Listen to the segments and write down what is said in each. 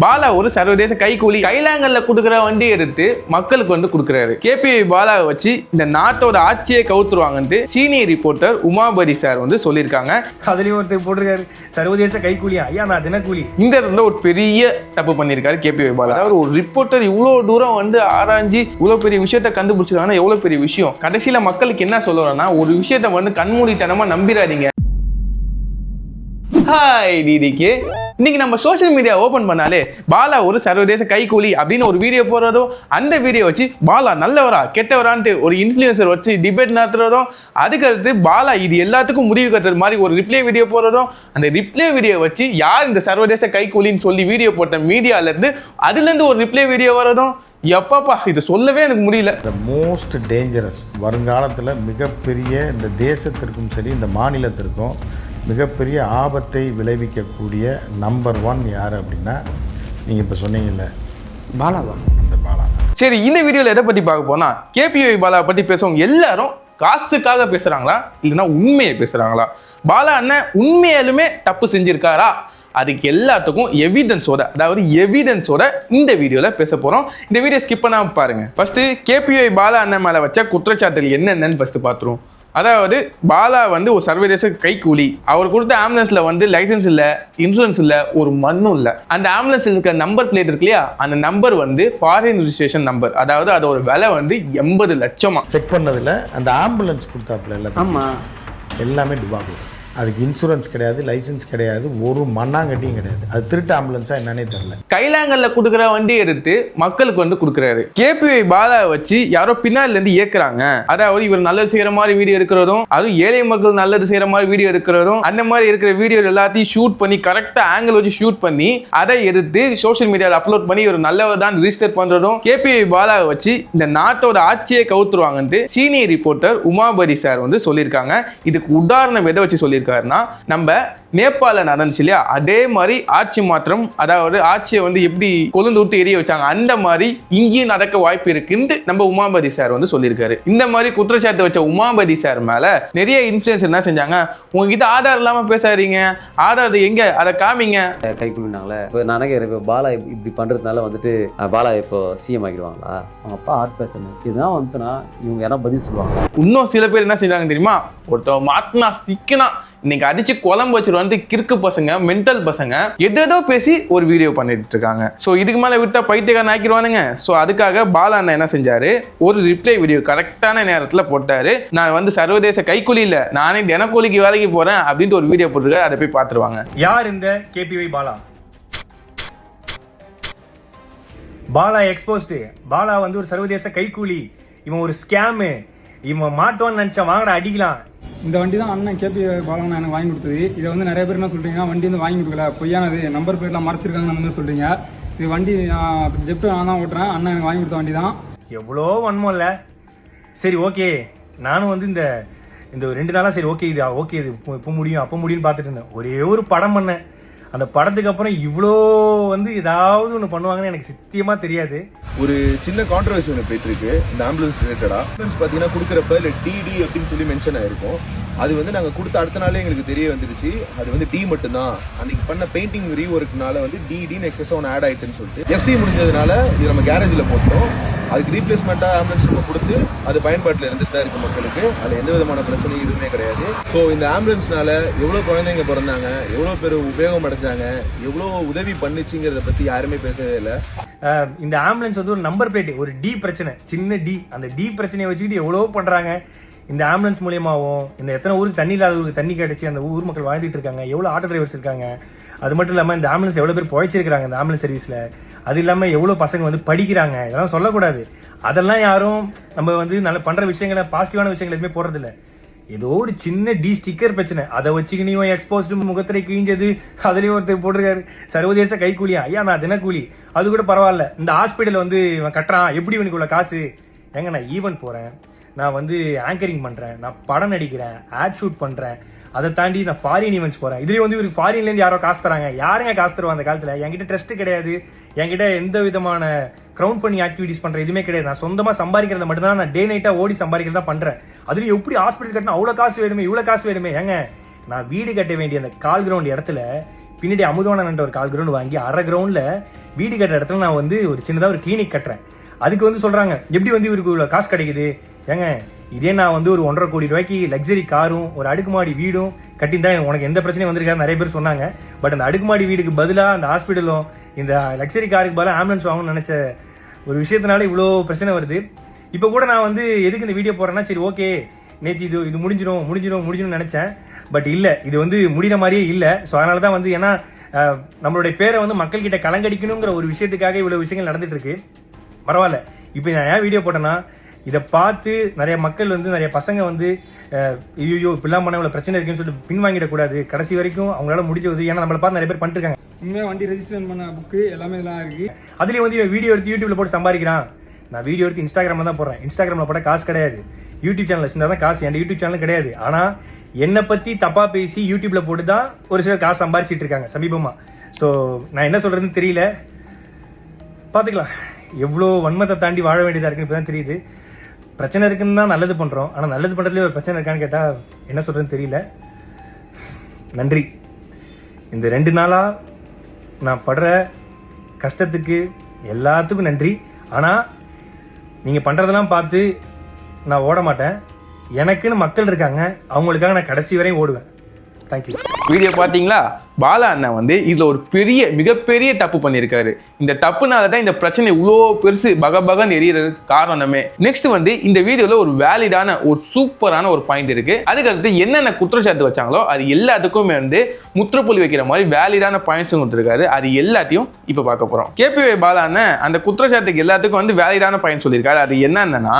பாலா ஒரு சர்வதேச கைக்கூலி கைலாங்கல்ல கொடுக்குற வண்டி எடுத்து மக்களுக்கு வந்து கொடுக்குறாரு. கேபிஐ பாலாவை வச்சு இந்த நாட்டோட ஆட்சியை கவுத்துருவாங்கன்னு சீனியர் ரிப்போர்ட்டர் உமாபதி சார் வந்து சொல்லியிருக்காங்க. அதுலயும் ஒருத்தர் போட்டிருக்காரு சர்வதேச கைக்கூலியா, ஐயா நான் தினக்கூலி. இந்த இடத்துல ஒரு பெரிய தப்பு பண்ணியிருக்காரு கேபிஐ பாலா. அதாவது ஒரு ரிப்போர்ட்டர் இவ்வளவு தூரம் வந்து ஆராய்ச்சி இவ்வளவு பெரிய விஷயத்த கண்டுபிடிச்சிருக்காங்கன்னா எவ்வளவு பெரிய விஷயம். கடைசியில மக்களுக்கு என்ன சொல்லுறோம்னா, ஒரு விஷயத்த வந்து கண்மூடித்தனமா நம்பிடாதீங்க. ஹாய் டிடிகே, இன்னைக்கு நம்ம சோஷியல் மீடியா ஓபன் பண்ணாலே பாலா ஒரு சர்வதேச கைக்கூலி அப்படின்னு ஒரு வீடியோ போடுறதோ, அந்த வீடியோ வச்சு பாலா நல்லவரா கெட்டவரான்ட்டு ஒரு இன்ஃப்ளூயன்சர் வச்சு டிபேட் நடத்துறதும், அதுக்கடுத்து பாலா இது எல்லாத்துக்கும் முடிவு கட்டுறது மாதிரி ஒரு ரிப்ளை வீடியோ போடுறதும், அந்த ரிப்ளை வீடியோ வச்சு யார் இந்த சர்வதேச கைக்கூலின்னு சொல்லி வீடியோ போட்ட மீடியால இருந்து அதுல இருந்து ஒரு ரிப்ளை வீடியோ வரதும், எப்பப்பா இதை சொல்லவே எனக்கு முடியல. த மோஸ்ட் டேஞ்சரஸ், வருங்காலத்தில் மிகப்பெரிய இந்த தேசத்திற்கும் சரி இந்த மாநிலத்திற்கும் மிகப்பெரிய ஆபத்தை விளைவிக்கக்கூடிய நம்பர் 1 யார் அப்படின்னா, நீங்கள் இப்போ சொன்னீங்கல்ல பாலாவா, அந்த பாலா. சரி, இந்த வீடியோவில் எதை பற்றி பார்க்க போனா, கேபிஐ பாலாவை பற்றி பேசுவோம். எல்லாரும் காசுக்காக பேசுகிறாங்களா இல்லைன்னா உண்மையை பேசுகிறாங்களா? பாலா அண்ணன் உண்மையாலுமே தப்பு செஞ்சிருக்காரா? அதுக்கு எல்லாத்துக்கும் எவிடன்ஸோட, அதாவது எவிடன்ஸோட இந்த வீடியோவில் பேச போகிறோம். இந்த வீடியோ ஸ்கிப் பண்ணாமல் பாருங்கள். ஃபஸ்ட்டு கேபிஐ பாலா அண்ணன் மேலே வச்ச குற்றச்சாட்டுகள் என்னென்னு ஃபஸ்ட்டு பார்த்துருவோம். அதாவது பாலா வந்து ஒரு சர்வதேச கைக்கூலி. அவர் கொடுத்த ஆம்புலன்ஸ்ல வந்து லைசன்ஸ் இல்லை, இன்சூரன்ஸ் இல்லை, ஒரு மண்ணும் இல்லை. அந்த ஆம்புலன்ஸ் இருக்கிற நம்பர் பிளேட் இருக்கு இல்லையா, அந்த நம்பர் வந்து ஃபாரின் ரிஜிஸ்ட்ரேஷன் நம்பர். அதாவது அதோட விலை வந்து 80 லட்சமா. செக் பண்ணதில் அந்த ஆம்புலன்ஸ் கொடுத்தாப்புல இல்லை, ஆமாம், எல்லாமே டிபாபிள். அதுக்கு இன்சூரன்ஸ் கிடையாது, லைசன்ஸ் கிடையாது, ஒரு மண்ணாங்கட்டியும் கிடையாது. அது திருட்டு ஆம்புலன்ஸா என்னன்னே தெரியல. கைலாங்கல்ல கொடுக்குற வண்டி எடுத்து மக்களுக்கு வந்து கொடுக்குறாரு. கேபிஐ பாலாவை வச்சு யாரோ பின்னால இருந்து இயக்குறாங்க. அதாவது இவர் நல்லது செய்யற மாதிரி வீடியோ இருக்கிறதும், அதுவும் ஏழை மக்கள் நல்லது செய்யற மாதிரி வீடியோ இருக்கிறதும், அந்த மாதிரி இருக்கிற வீடியோ எல்லாத்தையும் ஷூட் பண்ணி கரெக்டா ஆங்கிள் வச்சு ஷூட் பண்ணி அதை எடுத்து சோஷியல் மீடியாவில் அப்லோட் பண்ணி ஒரு நல்லவர் தான் ரிஜிஸ்டர் பண்றதும், கேபிஐ பாலாவை வச்சு இந்த நாட்டோட ஆட்சியை கவுத்துருவாங்கன்னு சீனியர் ரிப்போர்ட்டர் உமாபதி சார் வந்து சொல்லியிருக்காங்க. இதுக்கு உதாரணம் எதை வச்சு சொல்லியிருக்காங்க, நம்ம நேபாள நடந்துச்சு இல்லையா, அதே மாதிரி ஆட்சி மாற்றம், அதாவது ஆட்சியை வந்து எப்படி கொழுந்து விட்டு எரிய வச்சாங்க, அந்த மாதிரி இங்கேயும் நடக்க வாய்ப்பு இருக்குன்னு நம்ம உமாபதி சார் வந்து சொல்லியிருக்காரு. இந்த மாதிரி குற்றச்சாட்டு வச்ச உமாபதி சார் மேல நிறைய இன்ஃப்ளூயன்ஸ் என்ன செஞ்சாங்க, உங்ககிட்ட ஆதார் இல்லாம பேசாதீங்க, ஆதார் எங்க அதை காமிங்க. கைக்குள்ளாங்களே இப்போ நான் இப்போ பாலா இப்படி பண்றதுனால வந்துட்டு பாலா இப்போ சிஎம் ஆகிடுவாங்களா? அவங்க அப்பா ஆர்ட் பேசணும் இதுதான் வந்துன்னா இவங்க யாராவது பதில் சொல்லுவாங்க. இன்னும் சில பேர் என்ன செஞ்சாங்க தெரியுமா, ஒருத்தவங்க மாட்டினா சிக்கனா இன்னைக்கு அடிச்சு குழம்பு வச்சுட்டு வந்து கிறுக்கு பசங்க, மென்டல் பசங்க எதோ பேசி ஒரு வீடியோ பண்ணிட்டு இருக்காங்க. ஸோ இதுக்கு மேலே விட்டா பைத்தியக்காரன் ஆக்கிடுவானுங்க. ஸோ அதுக்காக பாலா அண்ணன் என்ன செஞ்சாரு, ஒரு ரிப்ளை வீடியோ கரெக்டான நேரத்தில் போட்டாரு. நான் வந்து சர்வதேச கைக்கூலி இல்லை, நானே தினக்கூலிக்கு வேலைக்கு போறேன் அப்படின்ட்டு ஒரு வீடியோ போட்டுருக்காரு. அதை போய் பார்த்துருவாங்க. யார் இந்த கேபிஐ பாலா? பாலா எக்ஸ்போஸ்டு. பாலா வந்து ஒரு சர்வதேச கைக்கூலி, இவன் ஒரு ஸ்கேமு, இவன் மாட்டோன்னு நினைச்சா வாங்கடா அடிக்கலாம். இந்த வண்டி தான் அண்ணன் கேபி பாலா எனக்கு வாங்கி கொடுத்தது. இதை வந்து நிறைய பேர் என்ன சொல்றீங்க, வண்டி வந்து வாங்கி கொடுக்கல, பொய்யானது, நம்பர் பிளேட்லாம் மறைச்சிருக்காங்கன்னு வந்து சொல்றீங்க. இது வண்டி ஜெப்ட் நான் தான் ஓட்டுறேன், அண்ணன் எனக்கு வாங்கி கொடுத்த வண்டி தான். எவ்வளோ வன்மம் இல்லை. சரி ஓகே, நானும் வந்து இந்த 2 நாளாக சரி ஓகே இது ஓகே இது இப்போ முடியும் அப்போ முடியும்னு பார்த்துட்டு இருந்தேன். ஒரே ஒரு படம் பண்ணேன். அந்த படத்துக்கு அப்புறம் இவ்வளோ வந்து ஏதாவது ஒன்று பண்ணுவாங்கன்னு எனக்கு சத்தியமாக தெரியாது. ஒரு சின்ன கான்ட்ரவர்சி ஒன்று போயிட்டு இருக்கு இந்த ஆம்புலன்ஸ் ரிலேட்டடா. ஆம்புலன்ஸ் பார்த்தீங்கன்னா கொடுக்குறப்ப இல்லை டிடி அப்படின்னு சொல்லி மென்ஷன் ஆயிருக்கும். அது வந்து நாங்கள் கொடுத்த அடுத்த நாளே எங்களுக்கு தெரிய வந்துருச்சு அது வந்து டி மட்டும்தான். அன்னைக்கு பண்ண பெயிண்டிங் ரீஒர்க்னால வந்து டின்னு எக்ஸஸாக ஒன்று ஆட் ஆயிட்டுன்னு சொல்லிட்டு எஃப்சி முடிஞ்சதுனால இது நம்ம கேரேஜில் போட்டோம். அதுக்கு ரீப்ளேஸ்மெண்ட்டாக ஆம்புலன்ஸ் நம்ம கொடுத்து அது பயன்பாட்டில் இருந்துட்டு தான் இருக்கு மக்களுக்கு. அதில் எந்த விதமான பிரச்சனையும் எதுவுமே கிடையாது. ஸோ இந்த ஆம்புலன்ஸ்னால எவ்வளோ குழந்தைங்க பிறந்தாங்க, எவ்வளோ பேர் உபயோகம் அடைஞ்சாங்க, எவ்வளோ உதவி பண்ணிச்சுங்கிறத பற்றி யாருமே பேசவே இல்லை. இந்த ஆம்புலன்ஸ் வந்து ஒரு நம்பர் பிளேட், ஒரு டி பிரச்சனை, சின்ன டி, அந்த டி பிரச்சனையை வச்சுக்கிட்டு எவ்வளோ பண்ணுறாங்க. இந்த ஆம்புலன்ஸ் மூலியமாகவும் இந்த எத்தனை ஊருக்கு தண்ணி இல்லாத ஊருக்கு தண்ணி கிடைச்சி அந்த ஊர் மக்கள் வாழ்ந்துட்டு இருக்காங்க, எவ்வளோ ஆட்டோ டிரைவர்ஸ் இருக்காங்க. அது மட்டும் இல்லாமல் இந்த ஆம்புலன்ஸ் எவ்வளோ பேர் பொழைச்சிருக்காங்க இந்த ஆம்புலன்ஸ் சர்வீஸில். அது இல்லாமல் எவ்வளோ பசங்க வந்து படிக்கிறாங்க, இதெல்லாம் சொல்லக்கூடாது. அதெல்லாம் யாரும் நம்ம வந்து நல்ல பண்ணுற விஷயங்களை, பாசிட்டிவான விஷயங்கள் எதுவுமே போடுறதில்ல. ஏதோ ஒரு சின்ன டி ஸ்டிக்கர் பிரச்சனை, அதை வச்சுக்கினியும் எக்ஸ்போஸ்டு முகத்திரை கிழிஞ்சது, அதுலேயும் ஒருத்தர் போட்டிருக்காரு சர்வதேச கைக்கூலியா, ஐயா நான் தினக்கூலி, அது கூட பரவாயில்ல. இந்த ஹாஸ்பிட்டல் வந்து இவன் கட்டுறான், எப்படி இவனுக்கு உள்ள காசு? ஏங்க நான் ஈவென்ட் போகிறேன், நான் வந்து ஆங்கரிங் பண்ணுறேன், நான் படம் நடிக்கிறேன், ஆட் ஷூட் பண்ணுறேன், அதை தாண்டி நான் ஃபாரின் ஈவெண்ட்ஸ் போகிறேன். இதுலேயும் வந்து இவருக்கு ஃபாரின்லேருந்து யாரோ காசு தராங்க. யாருங்க காசு தருவாங்க அந்த காலத்தில்? என்கிட்ட ட்ரஸ்ட் கிடையாது, என்கிட்ட எந்த விதமான க்ரௌண்ட் பண்ணி ஆக்டிவிட்டிஸ் பண்ணுற எதுவுமே கிடையாது. நான் சொந்தமாக சம்பாதிக்கிறத மட்டும்தான், நான் டே நைட்டாக ஓடி சம்பாதிக்கிறதா பண்ணுறேன். அதுலேயும் எப்படி ஹாஸ்பிட்டல் கட்டினா அவ்வளோ காசு வேணுமே, இவ்வளோ காசு வேணுமே? ஏங்க நான் வீடு கட்ட வேண்டிய அந்த கால் கிரவுண்ட் இடத்துல பின்னாடி அமுதவானன்ற ஒரு 1/4 கிரவுண்ட் வாங்கி 1/2 கிரவுண்டில் வீடு கட்டுற இடத்துல நான் வந்து ஒரு சின்னதாக ஒரு கிளினிக் கட்டுறேன். அதுக்கு வந்து சொல்கிறாங்க எப்படி வந்து இவருக்கு இவ்வளோ காசு கிடைக்குது? ஏங்க இதே நான் வந்து ஒரு 1.5 கோடி ரூபாய்க்கு லக்ஸரி காரும் ஒரு அடுக்குமாடி வீடும் கட்டியிருந்தா உனக்கு எந்த பிரச்சனையும் வந்திருக்காரு நிறைய பேர் சொன்னாங்க. பட் அந்த அடுக்குமாடி வீடுக்கு பதிலாக அந்த ஹாஸ்பிட்டலும் இந்த லக்ஸரி காருக்கு பதிலாக ஆம்புலன்ஸ் வாங்கணும்னு நினச்ச ஒரு விஷயத்தினால இவ்வளோ பிரச்சனை வருது. இப்போ கூட நான் வந்து எதுக்கு இந்த வீடியோ போடுறேன்னா, சரி ஓகே நேற்று இது முடிஞ்சிடும் நினச்சேன். பட் இல்லை, இது வந்து முடிகிற மாதிரியே இல்லை. ஸோ அதனால தான் வந்து ஏன்னா நம்மளுடைய பேரை வந்து மக்கள்கிட்ட கலங்கடிக்கணுங்கிற ஒரு விஷயத்துக்காக இவ்வளோ விஷயங்கள் நடந்துட்டு இருக்கு. பரவாயில்ல, இப்போ நான் ஏன் வீடியோ போட்டேன்னா, இதை பார்த்து நிறைய மக்கள் வந்து நிறைய பசங்க வந்து ஐயோ இப்படிலாம் பண்ண இவ்வளோ பிரச்சனை இருக்குன்னு சொல்லிட்டு பின்வாங்கிடக்கூடாது. கடைசி வரைக்கும் அவங்களால முடிஞ்ச உதவி, ஏன்னா நம்மளை பார்த்து நிறைய பேர் பண்ணிருக்காங்க. உண்மையாக வண்டி ரெஜிஸ்ட்ரேஷன் பண்ண புக்கு எல்லாமே இதெல்லாம் இருக்குது. அதுலேயும் வந்து வீடியோ எடுத்து யூடியூப்ல போட்டு சம்பாதிக்கிறான். நான் வீடியோ எடுத்து இன்ஸ்டாகிராமில் தான் போடுறேன். இன்ஸ்டாகிராமில் போட்டால் காசு கிடையாது. யூடியூப் சேனல் வச்சிருந்தா தான் காசு. என் யூடியூப் சேனல் கிடையாது. ஆனால் என்னை பற்றி தப்பாக பேசி யூடியூப்ல போட்டு தான் ஒரு சிலர் காசு சம்பாதிச்சிட்டு இருக்காங்க சமீபமாக. ஸோ நான் என்ன சொல்கிறதுன்னு தெரியல. பார்த்துக்கலாம், எவ்வளோ வன்மத்தை தாண்டி வாழ வேண்டியதாக இருக்குன்னு இப்போ தான் தெரியுது. பிரச்சனை இருக்குன்னு தான் நல்லது பண்ணுறோம். ஆனால் நல்லது பண்ணுறதுலேயே ஒரு பிரச்சனை இருக்கான்னு கேட்டால் என்ன சொல்கிறதுன்னு தெரியல. நன்றி. இந்த 2 நாளாக நான் படுற கஷ்டத்துக்கு எல்லாத்துக்கும் நன்றி. ஆனால் நீங்கள் பண்ணுறதெல்லாம் பார்த்து நான் ஓட மாட்டேன். எனக்குன்னு மக்கள் இருக்காங்க, அவங்களுக்காக நான் கடைசி வரையும் ஓடுவேன். தேங்க்யூ. வீடியோ பார்த்தீங்களா? பாலா அண்ணன் வந்து இதில் ஒரு மிகப்பெரிய தப்பு பண்ணியிருக்காரு. இந்த தப்புனால தான் இந்த பிரச்சனை இவ்வளோ பெருசு பகபகன்னு எரியறதுக்கு காரணமே. நெக்ஸ்ட் வந்து இந்த வீடியோவில் ஒரு வேலிடான ஒரு சூப்பரான ஒரு பாயிண்ட் இருக்கு. அதுக்கடுத்து என்னென்ன குற்றச்சாட்டு வச்சாங்களோ அது எல்லாத்துக்குமே வந்து முற்றுப்புள்ளி வைக்கிற மாதிரி வேலிடான பாயிண்ட்ஸும் கொடுத்துருக்காரு. அது எல்லாத்தையும் இப்போ பார்க்க போகிறோம். கேபிஒய் பாலா அண்ணன் அந்த குற்றச்சாட்டுக்கு எல்லாத்துக்கும் வந்து வேலிடான பாயிண்ட் சொல்லியிருக்காரு. அது என்னன்னா,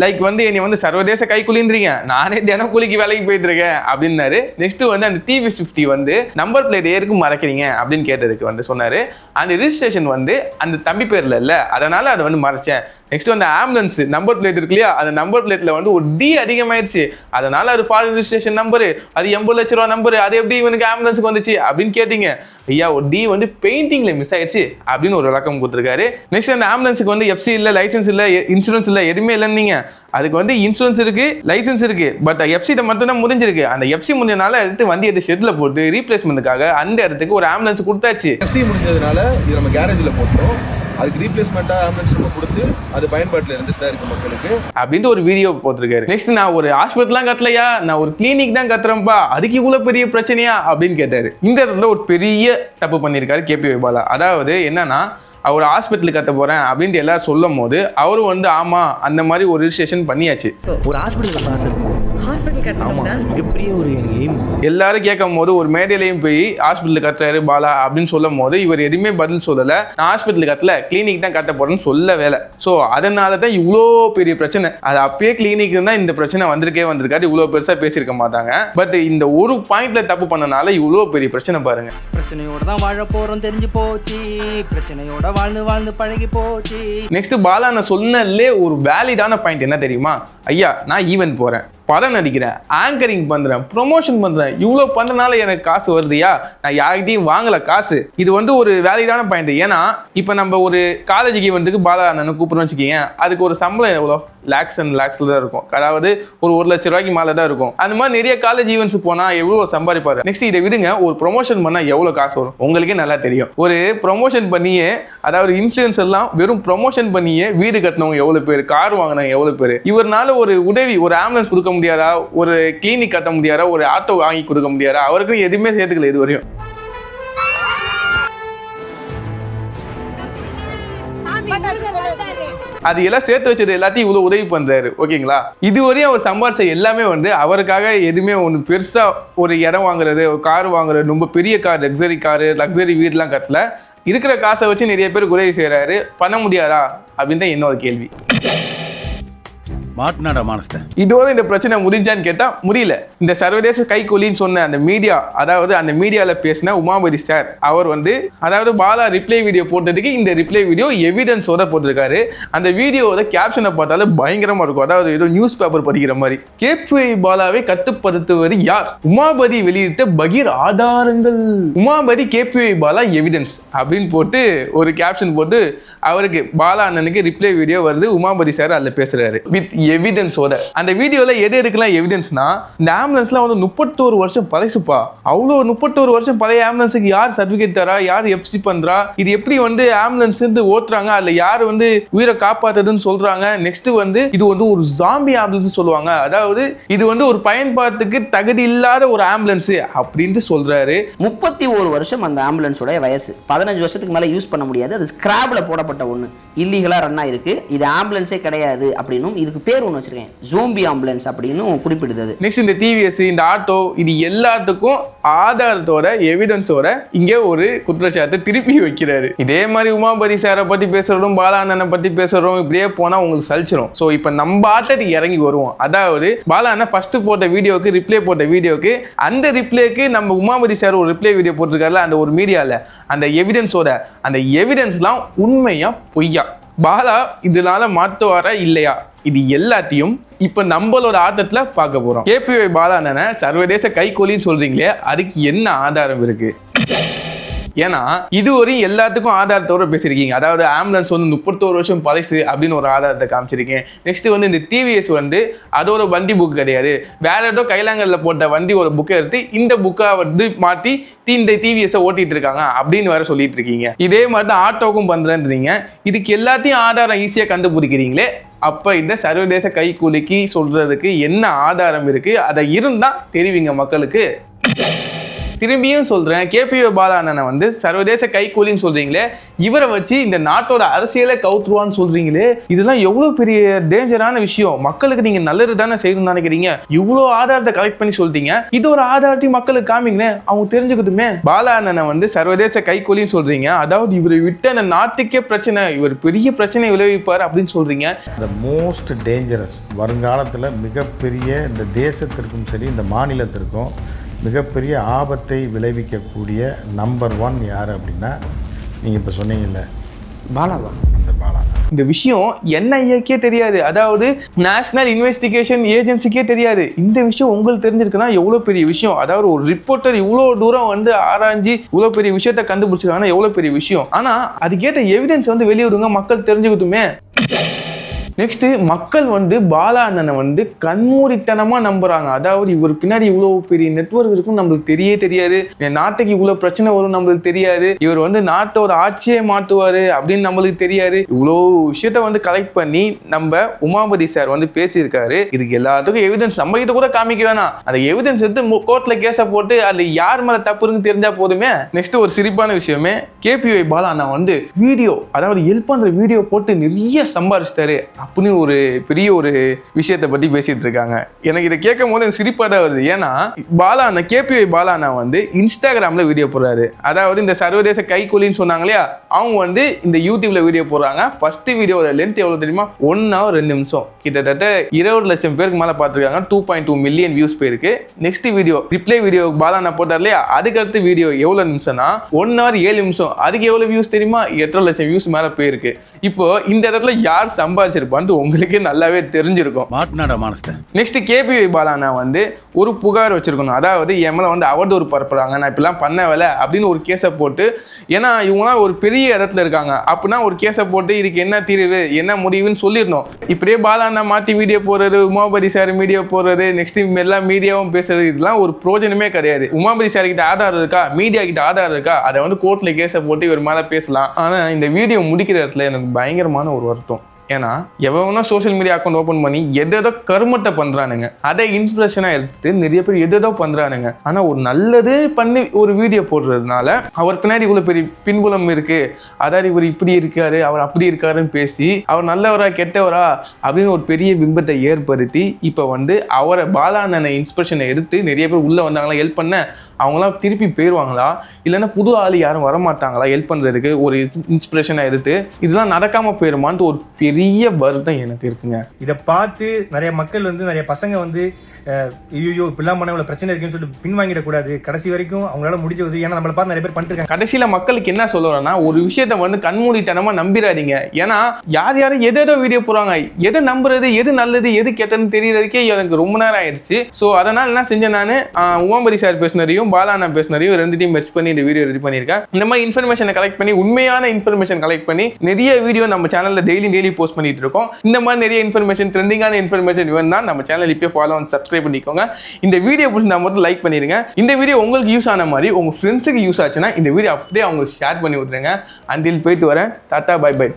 லைக் வந்து என்னை வந்து சர்வதேச கைக்குலின்றீங்க, நானே தினக்கூலிக்கு வேலைக்கு போயிட்டு இருக்கேன் அப்படின்னாரு. நெக்ஸ்ட் வந்து அந்த TV50 வந்து நம்பர் பிளேட் ஏருக்கு மறைக்கிறீங்க அப்படின்னு கேட்டதுக்கு வந்து சொன்னாரு, அந்த ரிஜிஸ்ட்ரேஷன் வந்து அந்த தம்பி பேர்ல இல்லை, அதனால அதை வந்து மறைச்சேன். நெக்ஸ்ட் வந்து ஆம்புலன்ஸ் நம்பர் பிளேட் இருக்கு இல்லையா, அந்த நம்பர் பிளேட்ல வந்து ஒரு D அதிகமாயிடுச்சு, அதனால அது ஃபாரின் ரிஜிஸ்ட்ரேஷன் நம்பரு, அது 80 லட்ச ரூபா நம்பரு, அது எப்படி இவனுக்கு ஆம்புலன்ஸுக்கு வந்துச்சு அப்படின்னு கேட்டீங்க. ஐயா, ஒரு D வந்து பெயிண்டிங்ல மிஸ் ஆயிடுச்சு அப்படின்னு ஒரு விளக்கம் கொடுத்துருக்காரு. நெக்ஸ்ட் அந்த ஆம்புலன்ஸுக்கு வந்து FC இல்லை, லைசன்ஸ் இல்லை, இன்சூரன்ஸ் இல்லை, எதுவுமே இல்லைன்னீங்க. அதுக்கு வந்து இன்சூரன்ஸ் இருக்கு, லைசன்ஸ் இருக்கு, பட் FC மட்டும் தான் முடிஞ்சிருக்கு. அந்த FC முடிஞ்சதுனால எடுத்து வண்டி எடுத்து ஷெட்ல போட்டு ரீப்ளேஸ்மெண்ட்டுக்காக அந்த இடத்துக்கு ஒரு ஆம்புலன்ஸ் கொடுத்தாச்சு. FC முடிஞ்சதுனால இது நம்ம கேரேஜில் போட்டோம். அதுக்கு ரீப்ளேஸ்மெண்ட்டாக ஆம்புலன்ஸ் நம்ம கொடுத்து அது பயன்பாட்டில் இருந்துட்டு தான் இருக்கு மக்களுக்கு அப்படின்ட்டு ஒரு வீடியோ போட்டிருக்காரு. நெக்ஸ்ட் நான் ஒரு ஹாஸ்பிட்டல்லாம் கட்டலையா, நான் ஒரு கிளினிக் தான் கத்துறேன்ப்பா, அதுக்கு இவ்வளோ பெரிய பிரச்சனையா அப்படின்னு கேட்டாரு. இந்த இடத்துல ஒரு பெரிய தப்பு பண்ணியிருக்காரு கேபிஒய் பாலா. அதாவது என்னன்னா, அவர் ஹாஸ்பிட்டலுக்கு கட்ட போறேன் அப்படின்ட்டு எல்லாரும் சொல்லும் போது அவரும் வந்து ஆமா அந்த மாதிரி ஒரு ரிஜிஸ்ட்ரேஷன் பண்ணியாச்சு. ஒரு ஹாஸ்பிட்டல் காசு இருக்கு, ஹாஸ்பிட்டல் கட்டணும், மிகப்பெரிய ஒரு எய்ம். எல்லாரும் கேட்கும் போது ஒரு மேடையிலையும் போய் ஹாஸ்பிட்டல் கட்டுறாரு பாலா அப்படின்னு சொல்லும் போது இவர் எதுவுமே பதில் சொல்லலை. நான் ஹாஸ்பிட்டல் கட்டல, கிளினிக் தான் கட்ட போறேன்னு சொல்ல வேலை. ஸோ அதனால தான் இவ்வளோ பெரிய பிரச்சனை. அது அப்பயே கிளினிக் தான் இந்த பிரச்சனை வந்திருக்காது, இவ்வளோ பெருசாக பேசியிருக்க மாட்டாங்க. பட் இந்த ஒரு பாயிண்ட்ல தப்பு பண்ணனால இவ்வளோ பெரிய பிரச்சனை பாருங்க. பிரச்சனையோட தான் வாழ போறோம் தெரிஞ்சு போச்சு, பிரச்சனையோட வாழ்ந்து பழகி போச்சு. நெக்ஸ்ட் பாலா நான் சொன்னதுலே ஒரு வேலிடான பாயிண்ட் என்ன தெரியுமா? ஐயா, நான் ஈவென்ட் போறேன், படம் நடிக்கிறேன், ஆங்கரிங் பண்றேன், ப்ரொமோஷன் பண்றேன், இவ்வளோ பண்றதுனால எனக்கு காசு வருதுயா, நான் யார்கிட்டையும் வாங்கல காசு. இது வந்து ஒரு வேலிடான பாயிண்ட். ஏன்னா இப்போ நம்ம ஒரு காலேஜுக்கு ஈவெண்ட்டுக்கு பாலா அண்ணனை கூப்பிடுறோம்னு வச்சுக்கோங்க, அதுக்கு ஒரு சம்பளம் எவ்வளோ லேக்ஸ் அண்ட் லேக்ஸ்ல தான் இருக்கும், அதாவது ஒரு 1 லட்ச ரூபாய்க்கு மேலே தான் இருக்கும். அந்த மாதிரி நிறைய காலேஜ் ஈவெண்ட்ஸ் போனா எவ்வளோ சம்பாதிப்பாரு. நெக்ஸ்ட் இதை விடுங்க, ஒரு ப்ரொமோஷன் பண்ணா எவ்வளோ காசு வரும் உங்களுக்கே நல்லா தெரியும். ஒரு ப்ரொமோஷன் பண்ணியே, அதாவது இன்ஃப்ளூயன்ஸ் எல்லாம் வெறும் ப்ரொமோஷன் பண்ணியே வீடு கட்டினவங்க எவ்வளோ பேர், கார் வாங்கினவங்க எவ்வளோ பேர். இவர்னால ஒரு உதவி, ஒரு ஆம்புலன்ஸ் கொடுக்க முடியாதா, ஒரு கிளினிக் கட்ட முடியாதா, ஒரு ஆட்டோ வாங்கி கொடுக்க முடியாதா? அவருக்கு எதுவுமே சேர்த்துக்கல இது வரையும். அது எல்லாம் சேர்த்து வச்சது எல்லாத்தையும் இவ்வளவு உதவி பண்றாரு. ஓகேங்களா? இதுவரையும் அவர் சம்பாரிச்ச எல்லாமே வந்து அவருக்காக எதுவுமே ஒன்று பெருசா ஒரு இடம் வாங்குறது, ஒரு கார் வாங்குறது, ரொம்ப பெரிய கார், லக்ஸரி வீடுலாம் கட்டல. இருக்கிற காசை வச்சு நிறைய பேருக்கு உதவி செய்யறாரு. பண்ண முடியாதா அப்படின்னு தான் இன்னொரு கேள்வி. மாட்டினாடா மானஸ்த. இதோட இந்த பிரச்சனை முடிஞ்சான்னு கேட்டா முடியல. இந்த சர்வதேச கைக்கூலின்னு சொன்ன அந்த மீடியா, அதாவது அந்த மீடியாவில் பேசின உமாபதி சார், அவர் வந்து அதாவது பாலா ரிப்ளை வீடியோ போட்டதுக்கு இந்த ரிப்ளை வீடியோ எவிடன்ஸோட போட்டிருக்காரு. அந்த வீடியோவோட கேப்ஷனை பார்த்தாலும் பயங்கரமா இருக்கும். அதாவது ஏதோ நியூஸ் பேப்பர் படிக்கிற மாதிரி. கேபிஒய் பாலாவை கட்டுப்படுத்துவது யார்? உமாபதி வெளியிட்ட பகீர் ஆதாரங்கள். உமாபதி கேபிஒய் பாலா எவிடன்ஸ் அப்படின்னு போட்டு ஒரு கேப்ஷன் போட்டு அவருக்கு பாலா அண்ணனுக்கு ரிப்ளை வீடியோ வருது. உமாபதி சார் அதில் பேசுறாரு. வித் எவிடன்ஸோட. அந்த வீடியோல எது எடுக்கலாம் எவிடன்ஸ்னா, இந்த ஆம்புலன்ஸ்லாம் வந்து 31 வருஷம் பழசுப்பா. அவ்வளோ 31 வருஷம் பழைய ஆம்புலன்ஸுக்கு யார் சர்டிஃபிகேட் தரா, யார் எஃப்சி பண்றா, இது எப்படி வந்து ஆம்புலன்ஸ் ஓட்டுறாங்க, அதுல யார் வந்து உயிரை காப்பாத்துறதுன்னு சொல்றாங்க. நெக்ஸ்ட் வந்து இது வந்து ஒரு ஜாம்பி ஆம்புலன்ஸ் சொல்லுவாங்க, அதாவது இது வந்து ஒரு பயன்பாட்டுக்கு தகுதி இல்லாத ஒரு ஆம்புலன்ஸ் அப்படின்ட்டு சொல்றாரு. 31 வருஷம் அந்த ஆம்புலன்ஸோட வயசு. 15 வருஷத்துக்கு மேலே யூஸ் பண்ண முடியாது. அது ஸ்கிராப்ல போடப்பட்ட ஒன்று, இல்லீகலாக ரன் ஆயிருக்கு. இது ஆம்புலன்ஸே கிடையாது அப்படின்னும் இதுக்கு பேர் ஒன்று வச்சிருக்கேன், ஜோம்பி ஆம்புலன்ஸ் அப்படின்னு குறிப்பிடுது. நெக்ஸ்ட் இந்த டிவிஎஸ், இந்த ஆட்டோ, இது எல்லாத்துக்கும் ஆதாரத்தோட எவிடன்ஸோட இங்கே ஒரு குற்றச்சாட்டு திருப்பி வைக்கிறாரு. இதே மாதிரி உமாபதி சாரை பத்தி பேசுறதும் பாலா அண்ணனை பத்தி பேசுறதும் இப்படியே போனா உங்களுக்கு சலிச்சிடும். ஸோ இப்போ நம்ம ஆட்டத்துக்கு இறங்கி வருவோம். அதாவது பாலா அண்ணன் ஃபர்ஸ்ட் போட்ட வீடியோக்கு ரிப்ளை போட்ட வீடியோக்கு, அந்த ரிப்ளைக்கு நம்ம உமாபதி சார் ஒரு ரிப்ளை வீடியோ போட்டிருக்காருல அந்த ஒரு மீடியாவில், அந்த எவிடன்ஸோட, அந்த எவிடன்ஸ்லாம் உண்மையா பொய்யா, பாலா இதனால மாற்றுவாரா இல்லையா, இது எல்லாத்தையும் இப்ப நம்மளோட ஆட்டத்துல பார்க்க போறோம். கேபிஒய் பாலா அண்ணனை சர்வதேச கைகூலின்னு சொல்றீங்களே, அதுக்கு என்ன ஆதாரம் இருக்கு? ஏன்னா இதுவரையும் எல்லாத்துக்கும் ஆதாரத்தோட பேசியிருக்கீங்க. அதாவது ஆம்புலன்ஸ் வந்து 31 வருஷம் பழசு அப்படின்னு ஒரு ஆதாரத்தை காமிச்சிருக்கேன். நெக்ஸ்ட் வந்து இந்த டிவிஎஸ் வந்து அதோட வண்டி புக் கிடையாது, வேற ஏதோ கைலாங்கல்ல போட்ட வண்டி ஒரு புக்கை எடுத்து இந்த புக்கை வந்து மாற்றி இந்த டிவிஎஸை ஓட்டிட்டு இருக்காங்க அப்படின்னு வேற சொல்லிட்டு இருக்கீங்க. இதே மாதிரி தான் ஆட்டோக்கும் பண்றேன்றீங்க. இதுக்கு எல்லாத்தையும் ஆதாரம் ஈஸியாக கண்டுபிடிக்கிறீங்களே, அப்ப இந்த சர்வதேச கைக்கூலிக்கு சொல்றதுக்கு என்ன ஆதாரம் இருக்கு? அதை இருந்தா தெரிவிங்க மக்களுக்கு. திரும்பியும் சொல்றேன், கேபிஒய் பாலா அண்ணனை வந்து சர்வதேச கைக்கூலின்னு சொல்றீங்களே, இவரை வச்சு இந்த நாட்டோட அரசியலை கவுத்துருவான்னு சொல்றீங்களே, இதெல்லாம் எவ்வளவு பெரிய டேஞ்சரான விஷயம். மக்களுக்கு நீங்க நல்லது தானே செய்யணும்னு நினைக்கிறீங்க. இவ்வளவு ஆதாரத்தை கலெக்ட் பண்ணி சொல்றீங்க, இது ஒரு ஆதாரத்தையும் மக்களுக்கு காமிங்களேன், அவங்க தெரிஞ்சுக்கிட்டுமே. பாலா அண்ணனை வந்து சர்வதேச கைக்கூலின்னு சொல்றீங்க, அதாவது இவரை விட்டு அந்த நாட்டுக்கே பிரச்சனை, இவர் பெரிய பிரச்சனை விளைவிப்பார் அப்படின்னு சொல்றீங்க. இந்த மோஸ்ட் டேஞ்சரஸ், வருங்காலத்தில் மிகப்பெரிய இந்த தேசத்திற்கும் சரி இந்த மாநிலத்திற்கும் மிகப்பெரிய ஆபத்தை விளைவிக்கக்கூடிய நம்பர் 1 யார் அப்படின்னா, நீங்கள் இப்போ சொன்னீங்கல்ல பாலாவா, அந்த பாலா. இந்த விஷயம் NIAக்கே தெரியாது, அதாவது நேஷனல் இன்வெஸ்டிகேஷன் ஏஜென்சிக்கே தெரியாது. இந்த விஷயம் உங்களுக்கு தெரிஞ்சிருக்குன்னா எவ்வளோ பெரிய விஷயம். அதாவது ஒரு ரிப்போர்ட்டர் இவ்வளோ தூரம் வந்து ஆராய்ஞ்சி இவ்வளோ பெரிய விஷயத்த கண்டுபிடிச்சிருக்காங்கன்னா எவ்வளோ பெரிய விஷயம். ஆனால் அதுக்கேற்ற எவிடன்ஸ் வந்து வெளியிடுங்க, மக்கள் தெரிஞ்சுக்கிட்டுமே. நெக்ஸ்ட், மக்கள் வந்து பாலா அண்ணனை வந்து கண்மூடித்தனமா நம்புறாங்க. அதாவது இவர் பின்னாடி இவ்வளவு பெரிய நெட்வொர்க் இருக்கும் நம்மளுக்கு தெரியாது, நாட்டுக்கு இவ்வளவு பிரச்சனை வரும் நம்மளுக்கு தெரியாது, இவர் வந்து நாட்டோட ஆட்சியை மாற்றுவாரு அப்படின்னு நம்மளுக்கு தெரியாது. இவ்வளோ விஷயத்த வந்து கலெக்ட் பண்ணி நம்ம உமாபதி சார் வந்து பேசியிருக்காரு. இதுக்கு எல்லாத்துக்கும் எவிடன்ஸ் நம்ம கிட்ட கூட காமிக்க வேணாம், அந்த எவிடன்ஸ் எடுத்து கோர்ட்ல கேஸை போட்டு அதுல யார் மேல தப்புன்னு தெரிஞ்சா போதுமே. நெக்ஸ்ட் ஒரு சிரிப்பான விஷயமே, கேபிஒய் பாலா அண்ணா வந்து வீடியோ, அதாவது ஹெல்ப் பண்ற வீடியோ போட்டு நிறைய சம்பாதிச்சிட்டாரு அப்படின்னு ஒரு பெரிய ஒரு விஷயத்தை பத்தி பேசிட்டு இருக்காங்க. எனக்கு இதை கேட்கும் போது எனக்கு சிரிப்பா தான் வருது. ஏன்னா பாலா அண்ணா, கேபிஒய் பாலா அண்ணா வந்து இன்ஸ்டாகிராம்ல வீடியோ போடுறாரு. அதாவது இந்த சர்வதேச கைக்கூலின்னு சொன்னாங்க இல்லையா, அவங்க வந்து இந்த யூடியூப்ல வீடியோ போடுறாங்க. ஃபர்ஸ்ட் வீடியோட லென்த் எவ்வளவு தெரியுமா? 1 hour 2 நிமிஷம். கிட்டத்தட்ட 20 லட்சம் பேருக்கு மேல பார்த்துருக்காங்க. 2.2 மில்லியன் வியூஸ் போயிருக்கு. Next video reply video Bala அண்ணா போட்டார் இல்லையா, அதுக்கு அடுத்த வீடியோ எவ்வளவு நிமிஷம்னா 1 hour 7 நிமிஷம். அதுக்கு எவ்வளவு வியூஸ் தெரியுமா? 8 லட்சம் வியூஸ் மேல போயிருக்கு. இப்போ இந்த இடத்துல யார் சம்பாதிச்சிருப்பான்னு உங்களுக்கு நல்லாவே தெரிஞ்சிருக்கும். நெக்ஸ்ட், கேபிஒய் பாலா அண்ணா வந்து ஒரு புகார் வச்சிருக்கணும். அதாவது என் மேல வந்து அவதூறு பரப்புறாங்க, நான் இப்பெல்லாம் பண்ண வேலை அப்படின்னு ஒரு கேஸை போட்டு, ஏன்னா இவங்களாம் ஒரு பெரிய இடத்துல இருக்காங்க அப்படின்னா ஒரு கேஸை போட்டு இதுக்கு என்ன தீர்வு என்ன முடிவுன்னு சொல்லிடணும். இப்படியே பாலா அண்ணா மாற்றி வீடியோ போடுறது, உமாபதி சார் வீடியோ போடுறது, நெக்ஸ்ட் எல்லா மீடியாவும் பேசுறது, இதெல்லாம் ஒரு பிரோஜனமே கிடையாது. உமாபதி சார் கிட்ட ஆதாரம் இருக்கா, மீடியா கிட்ட ஆதாரம் இருக்கா, அதை வந்து கோர்ட்ல கேஸை போட்டு இவர் மேலே பேசலாம். ஆனால் இந்த வீடியோ முடிக்கிற இடத்துல எனக்கு பயங்கரமான ஒரு வருத்தம். ஏன்னா எவனா சோஷியல் மீடியா அக்கௌண்ட் ஓப்பன் பண்ணி எதோ கருமத்தை பண்றானுங்க, அதை இன்ஸ்பிரேஷனா எடுத்துட்டு நிறைய பேர் எதோ பண்றானுங்க. ஆனா ஒரு நல்லது பண்ணி ஒரு வீடியோ போடுறதுனால அவர் பின்னாடி இவ்வளவு பெரிய பின்புலம் இருக்கு, அதாவது இவர் இப்படி இருக்காரு அவர் அப்படி இருக்காருன்னு பேசி அவர் நல்லவரா கெட்டவரா அப்படின்னு ஒரு பெரிய பிம்பத்தை ஏற்படுத்தி இப்ப வந்து அவரை பாலா அண்ணனை இன்ஸ்பிரேஷனை எடுத்து நிறைய பேர் உள்ள வந்தாங்களா ஹெல்ப் பண்ண, அவங்களாம் திருப்பி போயிடுவாங்களா, இல்லைன்னா புது ஆள் யாரும் வரமாட்டாங்களா ஹெல்ப் பண்ணுறதுக்கு ஒரு இன்ஸ்பிரேஷனாக எடுத்து, இதெல்லாம் நடக்காமல் போயிடுமான்ட்டு ஒரு பெரிய வருத்தம் எனக்கு இருக்குங்க. இதை பார்த்து நிறைய மக்கள் வந்து, நிறைய பசங்க வந்து ஐயோ இப்படிலாம் பண்ண இவ்வளவு பிரச்சனை இருக்குன்னு சொல்லிட்டு பின்வாங்கிடக்கூடாது. கடைசி வரைக்கும் அவங்களால முடிஞ்ச உதவி, ஏன்னா நம்மள பார்த்து நிறைய பேர் பண்ணிட்டு இருக்காங்க. கடைசியில மக்களுக்கு என்ன சொல்லுறேன்னா, ஒரு விஷயத்த வந்து கண்மூடித்தனமா நம்பிடாதீங்க. ஏன்னா யார் யாரும் எதோ வீடியோ போடுறாங்க, எதை நம்புறது, எது நல்லது எது கெட்டதுன்னு தெரியறதுக்கே எனக்கு ரொம்ப நேரம் ஆயிடுச்சு. ஸோ அதனால என்ன செஞ்சேன், நான் உமாபதி சார் பேசினதையும் பாலானா பேசினதையும் ரெண்டுத்தையும் மெர்ஜ் பண்ணி இந்த வீடியோ ரெடி பண்ணியிருக்கேன். இந்த மாதிரி இன்ஃபர்மேஷனை கலெக்ட் பண்ணி, உண்மையான இன்ஃபர்மேஷன் கலெக்ட் பண்ணி நிறைய வீடியோ நம்ம சேனல்ல டெய்லி போஸ்ட் பண்ணிட்டு இருக்கோம். இந்த மாதிரி நிறைய இன்ஃபர்மேஷன், ட்ரெண்டிங்கான இன்ஃபர்மேஷன் வேணும்னா நம்ம சேனல் இப்போ ஃபாலோ அண்ட் சப்ஸ்கிரைப் பண்ணிக்கோங்க. இந்த வீடியோ பிடிச்சிருந்தா மட்டும் லைக் பண்ணிருங்க. இந்த வீடியோ உங்களுக்கு யூஸ் ஆன மாதிரி உங்க ஃப்ரெண்ட்ஸுக்கு யூஸ் ஆச்சுன்னா இந்த வீடியோ அப்படியே அவங்களுக்கு ஷேர் பண்ணி விட்டுருங்க. அண்டில் போயிட்டு வரேன். Tata bye by.